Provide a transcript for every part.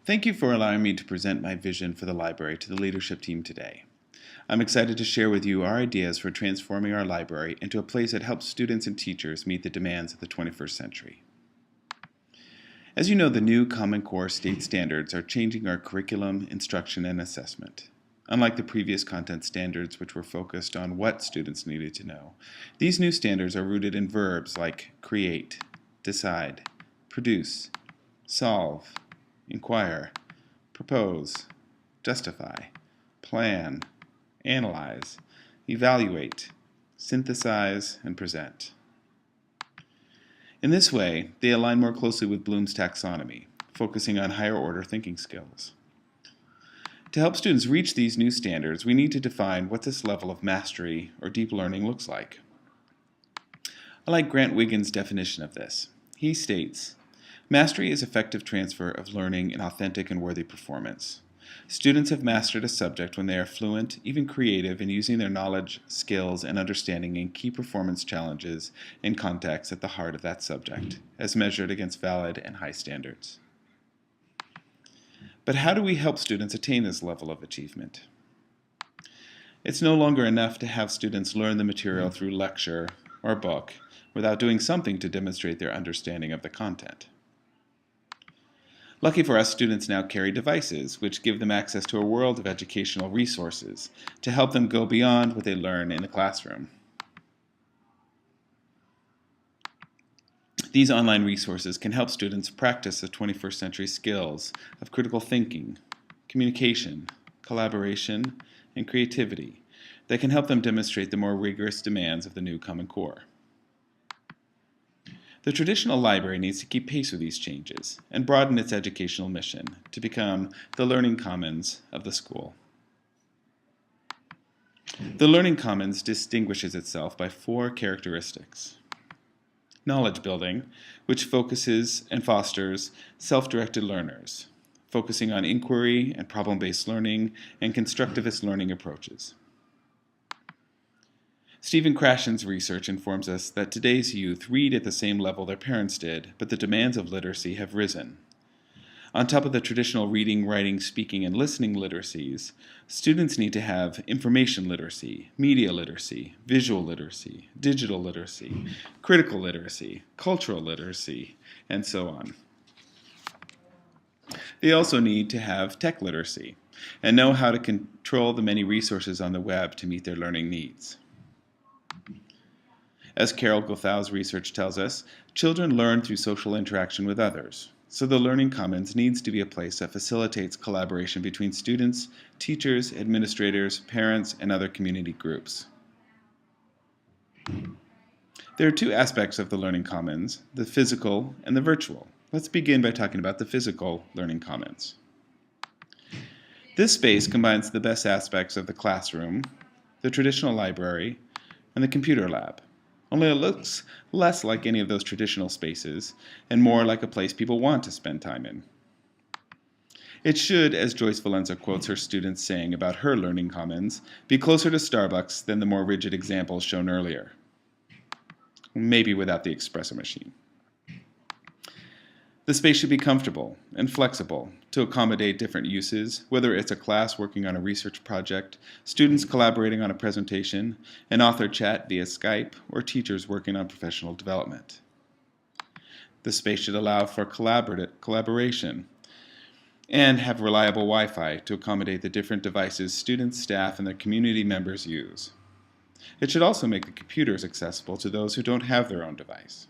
Thank you for allowing me to present my vision for the library to the leadership team today. I'm excited to share with you our ideas for transforming our library into a place that helps students and teachers meet the demands of the 21st century. As you know, the new Common Core state standards are changing our curriculum, instruction, and assessment. Unlike the previous content standards, which were focused on what students needed to know, these new standards are rooted in verbs like create, decide, produce, solve, inquire, propose, justify, plan, analyze, evaluate, synthesize, and present. In this way, they align more closely with Bloom's taxonomy, focusing on higher order thinking skills. To help students reach these new standards, we need to define what this level of mastery or deep learning looks like. I like Grant Wiggins' definition of this. He states, "Mastery is effective transfer of learning in authentic and worthy performance. Students have mastered a subject when they are fluent, even creative, in using their knowledge, skills, and understanding in key performance challenges and contexts at the heart of that subject, as measured against valid and high standards." But how do we help students attain this level of achievement? It's no longer enough to have students learn the material through lecture or book without doing something to demonstrate their understanding of the content. Lucky for us, students now carry devices which give them access to a world of educational resources to help them go beyond what they learn in the classroom. These online resources can help students practice the 21st century skills of critical thinking, communication, collaboration, and creativity that can help them demonstrate the more rigorous demands of the new Common Core. The traditional library needs to keep pace with these changes and broaden its educational mission to become the learning commons of the school. The Learning Commons distinguishes itself by 4 characteristics. Knowledge building, which focuses and fosters self-directed learners, focusing on inquiry and problem-based learning and constructivist learning approaches. Stephen Krashen's research informs us that today's youth read at the same level their parents did, but the demands of literacy have risen. On top of the traditional reading, writing, speaking, and listening literacies, students need to have information literacy, media literacy, visual literacy, digital literacy, critical literacy, cultural literacy, and so on. They also need to have tech literacy and know how to control the many resources on the web to meet their learning needs. As Carol Gothau's research tells us, children learn through social interaction with others, so the Learning Commons needs to be a place that facilitates collaboration between students, teachers, administrators, parents, and other community groups. There are 2 aspects of the Learning Commons, the physical and the virtual. Let's begin by talking about the physical Learning Commons. This space combines the best aspects of the classroom, the traditional library, and the computer lab. Only it looks less like any of those traditional spaces and more like a place people want to spend time in. It should, as Joyce Valenza quotes her students saying about her Learning Commons, be closer to Starbucks than the more rigid examples shown earlier. Maybe without the espresso machine. The space should be comfortable and flexible to accommodate different uses, whether it's a class working on a research project, students collaborating on a presentation, an author chat via Skype, or teachers working on professional development. The space should allow for collaboration and have reliable Wi-Fi to accommodate the different devices students, staff, and their community members use. It should also make the computers accessible to those who don't have their own device.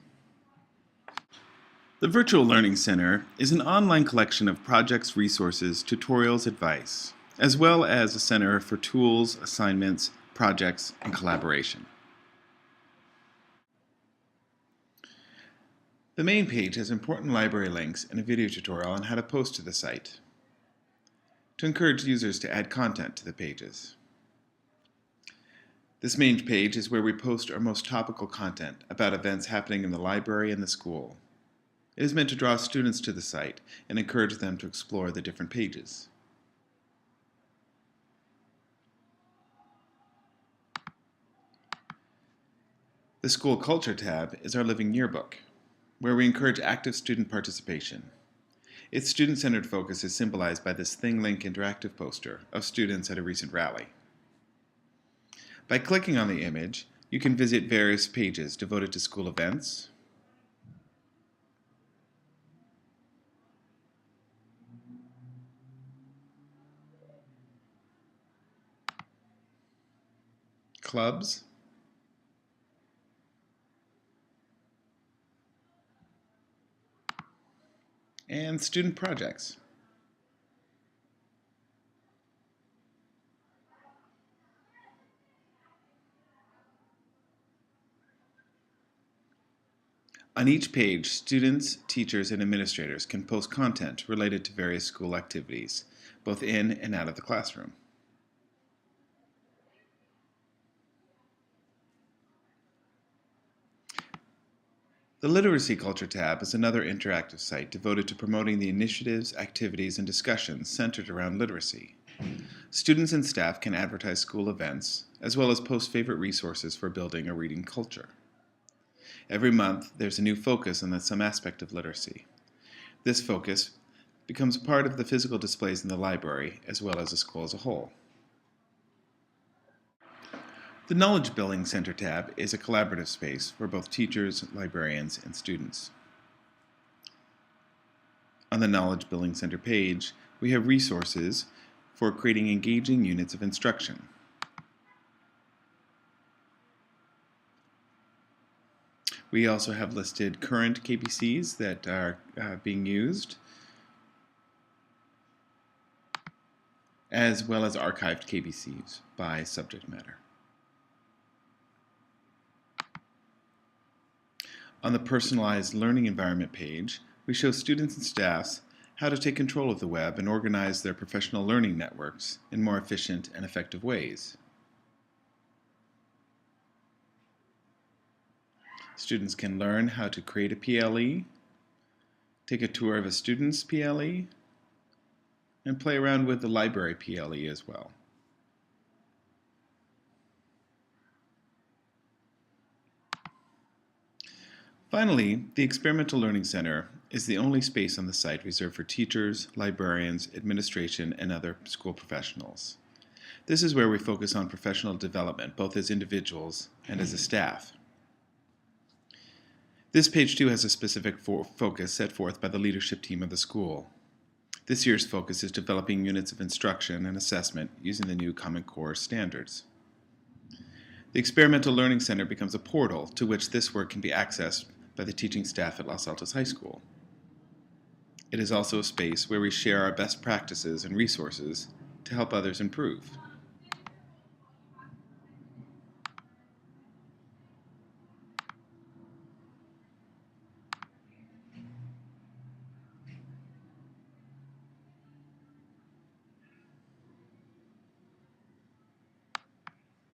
The Virtual Learning Center is an online collection of projects, resources, tutorials, advice, as well as a center for tools, assignments, projects, and collaboration. The main page has important library links and a video tutorial on how to post to the site, to encourage users to add content to the pages. This main page is where we post our most topical content about events happening in the library and the school. It is meant to draw students to the site and encourage them to explore the different pages. The School Culture tab is our Living Yearbook, where we encourage active student participation. Its student-centered focus is symbolized by this ThingLink interactive poster of students at a recent rally. By clicking on the image, you can visit various pages devoted to school events, clubs, and student projects. On each page, students, teachers, and administrators can post content related to various school activities, both in and out of the classroom. The Literacy Culture tab is another interactive site devoted to promoting the initiatives, activities, and discussions centered around literacy. Students and staff can advertise school events, as well as post favorite resources for building a reading culture. Every month, there's a new focus on some aspect of literacy. This focus becomes part of the physical displays in the library, as well as the school as a whole. The Knowledge Building Center tab is a collaborative space for both teachers, librarians, and students. On the Knowledge Building Center page, we have resources for creating engaging units of instruction. We also have listed current KBCs that are being used, as well as archived KBCs by subject matter. On the Personalized Learning Environment page, we show students and staffs how to take control of the web and organize their professional learning networks in more efficient and effective ways. Students can learn how to create a PLE, take a tour of a student's PLE, and play around with the library PLE as well. Finally, the Experimental Learning Center is the only space on the site reserved for teachers, librarians, administration, and other school professionals. This is where we focus on professional development, both as individuals and as a staff. This page too has a specific focus set forth by the leadership team of the school. This year's focus is developing units of instruction and assessment using the new Common Core standards. The Experimental Learning Center becomes a portal to which this work can be accessed by the teaching staff at Los Altos High School. It is also a space where we share our best practices and resources to help others improve.